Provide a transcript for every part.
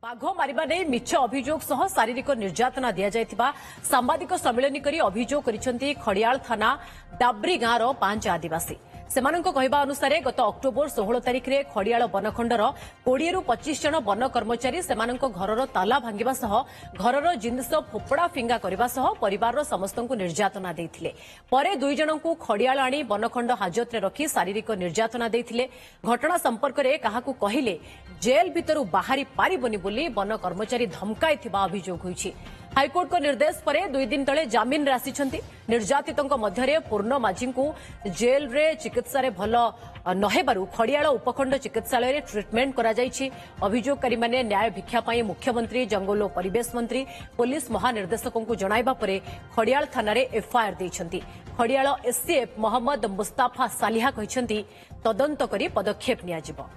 बाघ मारिबा नै मिछ अभियोग सह शारीरिक निर्यातना दिया जायतिबा सांबादिक सम्मेलन करी अभियोग करिसेंती खड़ियाल थाना डाब्री गाँवर 5 आदिवासी सेमानक कहवा अनुसार गत अक्टोबर 16 तारिख में खड़ियाल बनखंडर 20 ରୁ 25 जन वन कर्मचारी सेमानक घरर ताला भांगिबा सह घरर जिनिस फोपड़ा फिंगा करबा सह परिवार समस्तଙ୍କୁ निर्यातना देथिले परे दुई जनଙ୍କୁ खड़ियाल आनी बनखंड हाजत रे रखी शारीरिक निर्यातना देथिले घटना संपर्क रे काहाकू कहिले जेल भितरु बाहरी पारिबनी बोली वन कर्मचारी धमकाइथिबा अभियोग होईछि हाईकोर्ट को निर्देश पर 2 दिन तले जामिन रे आसिछंती निर्यातितंक मध्यरे पूर्ण माझी को जेल रे चिकित्सा रे भल नहेबारु खड़ियाल उपखंड चिकित्सालय रे ट्रीटमेंट करा जायछि अभियोगकारी माने न्याय भिक्षा पई मुख्यमंत्री जंगल और परिवेश मंत्री पुलिस महानिर्देशकों को जणाइबा परे खड़ियाल थाना रे एफआईआर दैछंती खड़ियाल एससीएफ मोहम्मद मुस्ताफा सालिहा कहिसंती तदंत करी पदक्षेप निया जिवो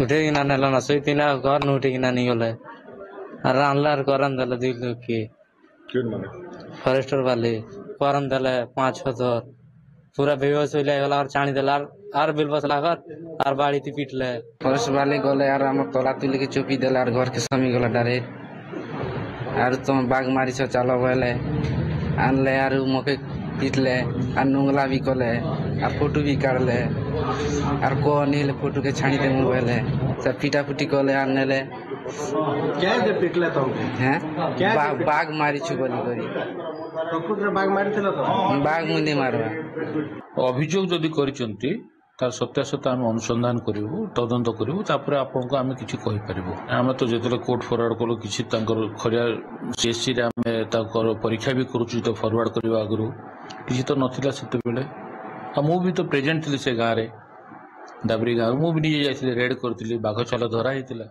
उठे ना सैतिना घर न उठे नहीं गले अनलार करन दल दिल के फॉरेस्टर वाले करन दल 5-6 दर पूरा बेहोश हो गला और चाणी दल आर बिल बसला घर आर बाड़ी ती पीटले फॉरेस्ट वाले गले यार हम तोला तुली के चुपी देला और घर के समी गला डायरेक्ट आर तुम बाग मारी छ चालो बोले आनले यार मके पीटले आ नुंगला भी कले आ फोटो भी काढले आर को नीले फोटो के छाणी दे मोबाइल सब पीटा पुटी कले आनले क्या दे पिटले तो हैं बाग मारी छु बोली करी प्रकृति बाग मारी थिला तो बाग मुंदे मारवा अभियोग जदि करिसंती तार सत्यासत्य आम अनुसंधान करू तदंत करू आपको आम कि आम तो जो कोर्ट फरवर्ड कलु कि खरिया सीएससी परीक्षा भी करुचु तो फरवर्ड करने आगु किसी तो नाला से मुझे तो प्रेजेंट थी से गाँव में डाबरी गाँव मुझे रेड करी बाघ छाल धरा होता